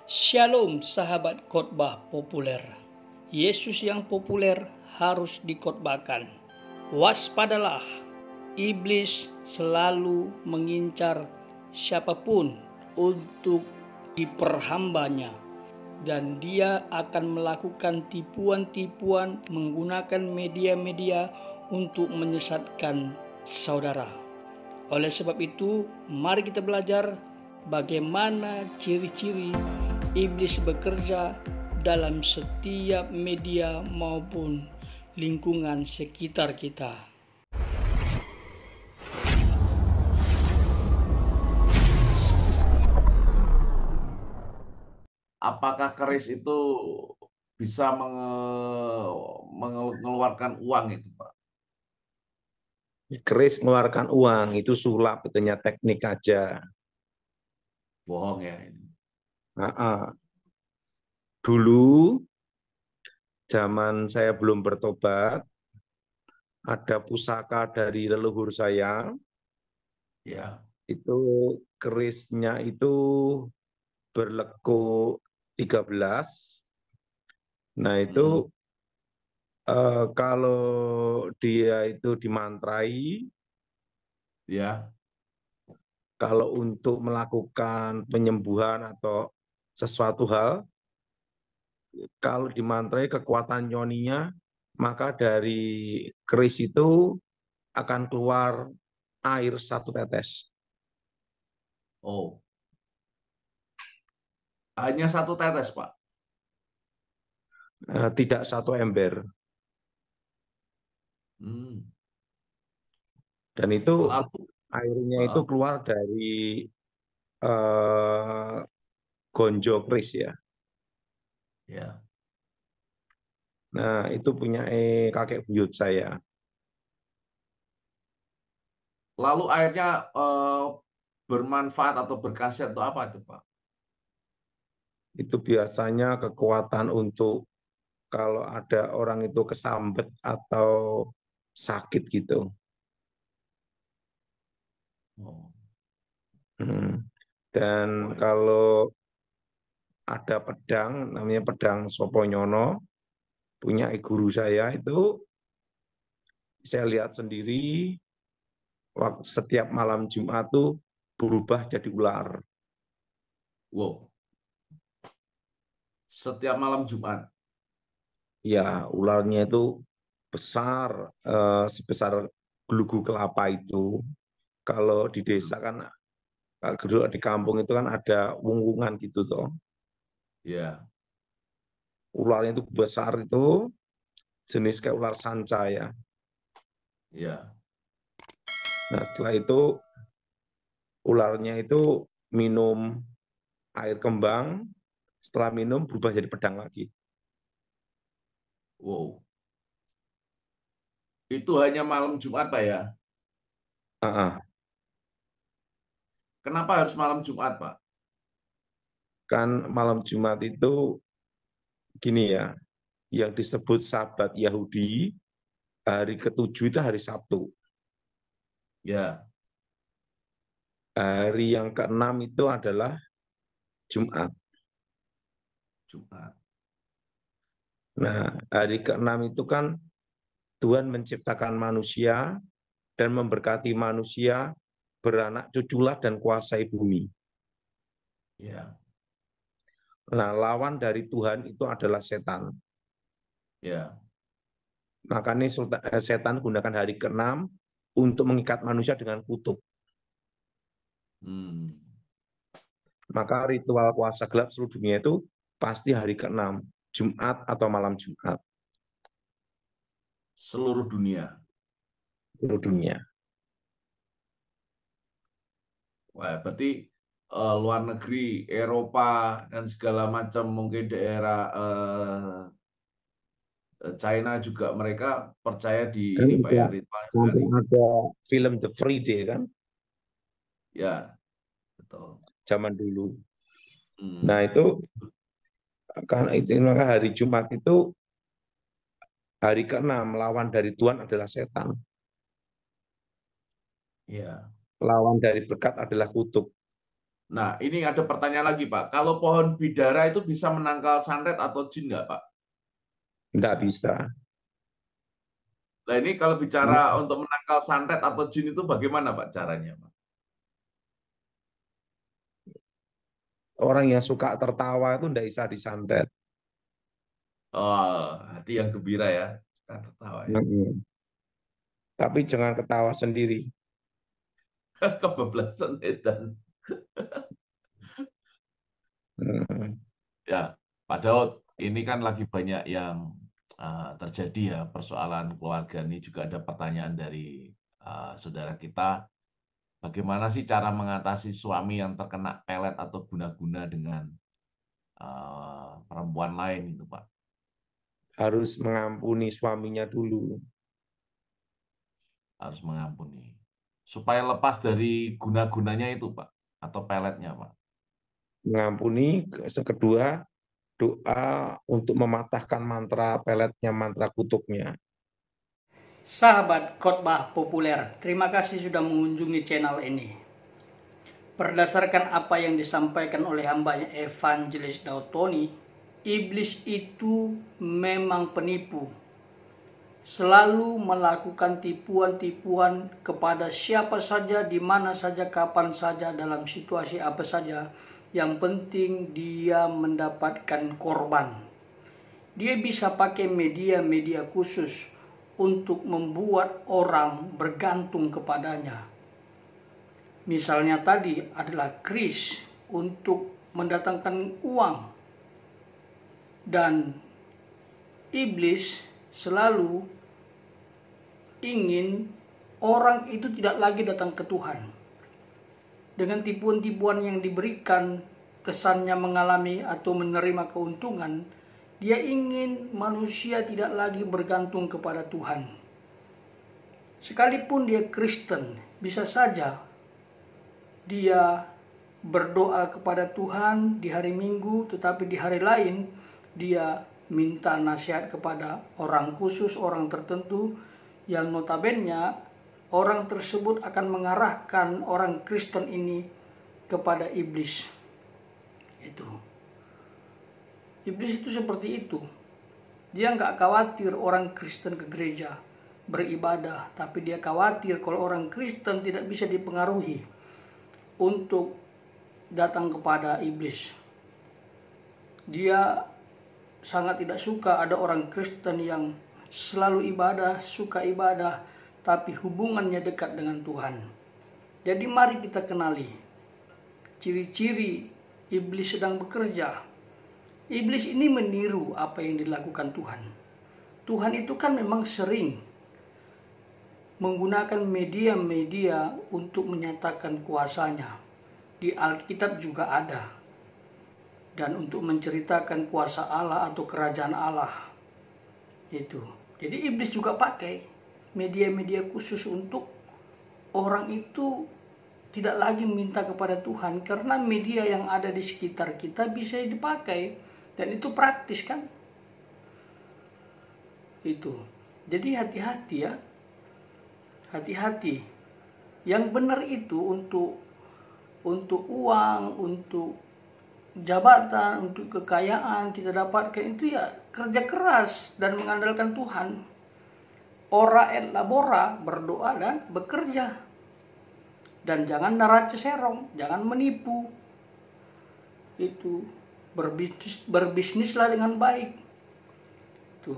Shalom sahabat khotbah populer. Yesus yang populer harus dikhotbahkan. Waspadalah, iblis selalu mengincar siapapun untuk diperhambanya, dan dia akan melakukan tipuan-tipuan menggunakan media-media untuk menyesatkan saudara. Oleh sebab itu, mari kita belajar bagaimana ciri-ciri iblis bekerja dalam setiap media maupun lingkungan sekitar kita. Apakah keris itu bisa mengeluarkan uang itu, Pak? Keris mengeluarkan uang itu sulap, betulnya teknik aja. Bohong ya ini. Dulu zaman saya belum bertobat, ada pusaka dari leluhur saya, Ya. itu kerisnya itu berlekuk 13. Nah itu kalau dia itu dimantrai, Ya. kalau untuk melakukan penyembuhan atau sesuatu hal, kalau dimantrai kekuatan nyoninya, maka dari keris itu akan keluar air 1 tetes. Oh. Hanya 1 tetes, Pak? Tidak 1 ember. Dan itu Lalu, airnya itu keluar dari gonjo keris ya. ya. Nah itu punya kakek buyut saya. Lalu airnya bermanfaat atau berkhasiat untuk apa itu, Pak? Itu biasanya kekuatan untuk kalau ada orang itu kesambet atau sakit gitu. Oh. Dan kalau ada pedang, namanya pedang Soponyono, punya guru saya itu, saya lihat sendiri, setiap malam Jumat tuh berubah jadi ular. Wow. Setiap malam Jumat? Ya, ularnya itu besar, sebesar gelugu kelapa itu. Kalau di desa kan, di kampung itu kan ada wung-wungan gitu toh. Ya. Ularnya itu besar itu, jenis kayak ular sanca ya. Ya. Nah setelah itu, ularnya itu minum air kembang, setelah minum berubah jadi pedang lagi. Wow. Itu hanya malam Jumat, Pak ya? Kenapa harus malam Jumat, Pak? Kan malam Jumat itu gini ya, yang disebut Sabat Yahudi, hari ke-7 itu hari Sabtu. Ya. Hari yang ke-6 itu adalah Jumat. Jumat. Nah, hari ke-6 itu kan Tuhan menciptakan manusia dan memberkati manusia beranak cuculah dan kuasai bumi. Ya. Nah, lawan dari Tuhan itu adalah setan. Ya. Makanya setan gunakan hari ke-6 untuk mengikat manusia dengan kutuk. Maka ritual puasa gelap seluruh dunia itu pasti hari ke-6, Jumat atau malam Jumat. Seluruh dunia? Seluruh dunia. Wah, berarti luar negeri, Eropa, dan segala macam, mungkin daerah China juga mereka percaya di Kan ini, Pak ya, ada ritual sampai hari. ada film The Friday kan, Ya, betul. zaman dulu. Nah itu karena itu maka hari Jumat itu hari ke-6, lawan dari Tuhan adalah setan. Ya. Lawan dari berkat adalah kutuk. Nah, ini ada pertanyaan lagi, Pak. Kalau pohon bidara itu bisa menangkal santet atau jin nggak, Pak? Nggak bisa. Nah, ini kalau bicara untuk menangkal santet atau jin itu bagaimana, Pak, caranya, Pak? Orang yang suka tertawa itu nggak bisa disantet. Oh, hati yang gembira ya. Kita tertawa ya. Tapi jangan ketawa sendiri. Kebablasan edan. Ya, Pak Daud, ini kan lagi banyak yang terjadi ya, persoalan keluarga ini juga ada pertanyaan dari saudara kita. Bagaimana sih cara mengatasi suami yang terkena pelet atau guna-guna dengan perempuan lain itu, Pak? Harus mengampuni suaminya dulu. Harus mengampuni. Supaya lepas dari guna-gunanya itu, Pak, atau peletnya, Pak. Mengampuni, kedua doa untuk mematahkan mantra peletnya, mantra kutuknya. Sahabat khotbah populer, terima kasih sudah mengunjungi channel ini. Berdasarkan apa yang disampaikan oleh hambanya Evangelis Daud Tony, iblis itu memang penipu. Selalu melakukan tipuan-tipuan kepada siapa saja, di mana saja, kapan saja, dalam situasi apa saja. Yang penting dia mendapatkan korban. Dia bisa pakai media-media khusus untuk membuat orang bergantung kepadanya. Misalnya tadi adalah kris untuk mendatangkan uang. Dan iblis selalu ingin orang itu tidak lagi datang ke Tuhan. Dengan tipuan-tipuan yang diberikan, kesannya mengalami atau menerima keuntungan, dia ingin manusia tidak lagi bergantung kepada Tuhan. Sekalipun dia Kristen, bisa saja dia berdoa kepada Tuhan di hari Minggu, tetapi di hari lain dia minta nasihat kepada orang khusus, orang tertentu, yang notabene orang tersebut akan mengarahkan orang Kristen ini kepada iblis. Iblis itu seperti itu. Dia nggak khawatir orang Kristen ke gereja beribadah, tapi dia khawatir kalau orang Kristen tidak bisa dipengaruhi untuk datang kepada iblis. Dia sangat tidak suka ada orang Kristen yang selalu ibadah, suka ibadah, tapi hubungannya dekat dengan Tuhan. Jadi mari kita kenali ciri-ciri iblis sedang bekerja. Iblis ini meniru apa yang dilakukan Tuhan. Tuhan itu kan memang sering menggunakan media-media untuk menyatakan kuasanya. Di Alkitab juga ada. Dan untuk menceritakan kuasa Allah atau kerajaan Allah. Itu. Jadi iblis juga pakai media-media khusus untuk orang itu tidak lagi minta kepada Tuhan, karena media yang ada di sekitar kita bisa dipakai dan itu praktis kan. Itu. Jadi hati-hati ya. Hati-hati. Yang benar itu untuk uang, untuk jabatan, untuk kekayaan kita dapatkan itu ya kerja keras dan mengandalkan Tuhan. Ora et labora, berdoa dan bekerja. Dan jangan neraca serong, jangan menipu. Itu berbisnislah dengan baik. Itu.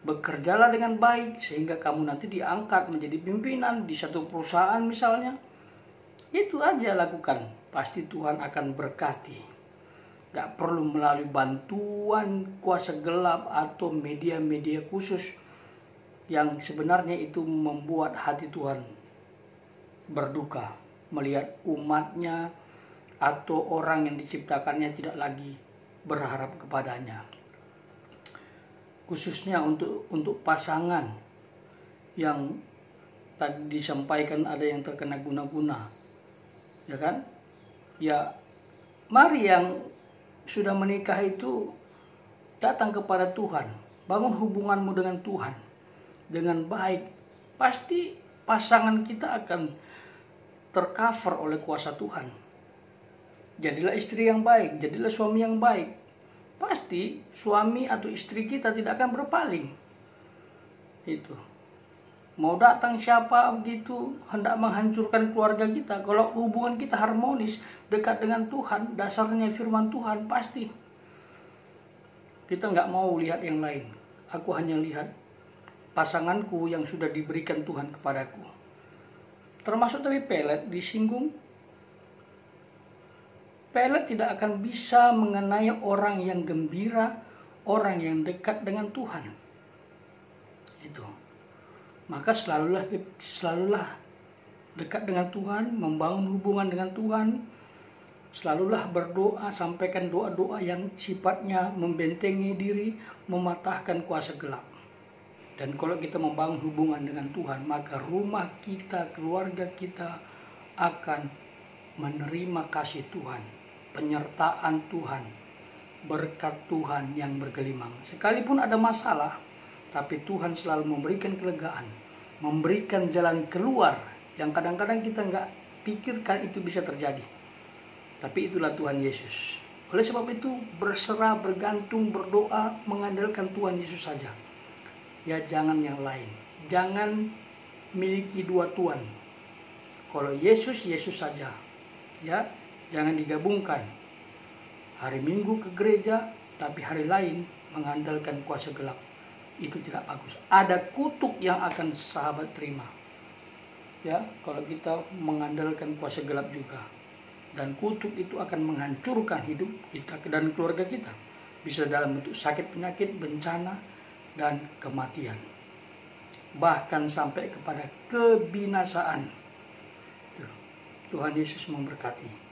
Bekerjalah dengan baik sehingga kamu nanti diangkat menjadi pimpinan di satu perusahaan misalnya. Itu aja lakukan, pasti Tuhan akan berkati. Gak perlu melalui bantuan kuasa gelap atau media-media khusus yang sebenarnya itu membuat hati Tuhan berduka melihat umatnya atau orang yang diciptakannya tidak lagi berharap kepadanya. Khususnya untuk pasangan yang tadi disampaikan ada yang terkena guna-guna, ya kan? Ya, mari yang sudah menikah itu datang kepada Tuhan, bangun hubunganmu dengan Tuhan dengan baik. Pasti pasangan kita akan tercover oleh kuasa Tuhan. Jadilah istri yang baik, jadilah suami yang baik. Pasti suami atau istri kita tidak akan berpaling. Itu. Mau datang siapa begitu hendak menghancurkan keluarga kita, kalau hubungan kita harmonis, dekat dengan Tuhan, dasarnya firman Tuhan, pasti kita nggak mau lihat yang lain. Aku hanya lihat pasanganku yang sudah diberikan Tuhan kepadaku. Termasuk tadi Pelet disinggung. Pelet tidak akan bisa mengenai orang yang gembira, orang yang dekat dengan Tuhan. Itu. Maka selalulah dekat dengan Tuhan, membangun hubungan dengan Tuhan. Selalulah berdoa, sampaikan doa-doa yang sifatnya membentengi diri, mematahkan kuasa gelap. Dan kalau kita membangun hubungan dengan Tuhan, maka rumah kita, keluarga kita akan menerima kasih Tuhan, penyertaan Tuhan, berkat Tuhan yang bergelimang. Sekalipun ada masalah, tapi Tuhan selalu memberikan kelegaan, memberikan jalan keluar yang kadang-kadang kita nggak pikirkan itu bisa terjadi. Tapi itulah Tuhan Yesus. Oleh sebab itu berserah, bergantung, berdoa, mengandalkan Tuhan Yesus saja. Ya jangan yang lain. Jangan miliki dua Tuhan. Kalau Yesus, Yesus saja. Ya, jangan digabungkan. Hari Minggu ke gereja, tapi hari lain mengandalkan kuasa gelap. Itu tidak bagus. Ada kutuk yang akan sahabat terima. Ya, kalau kita mengandalkan kuasa gelap juga. Dan kutuk itu akan menghancurkan hidup kita dan keluarga kita. Bisa dalam bentuk sakit, penyakit, bencana, dan kematian. Bahkan sampai kepada kebinasaan. Tuhan Yesus memberkati.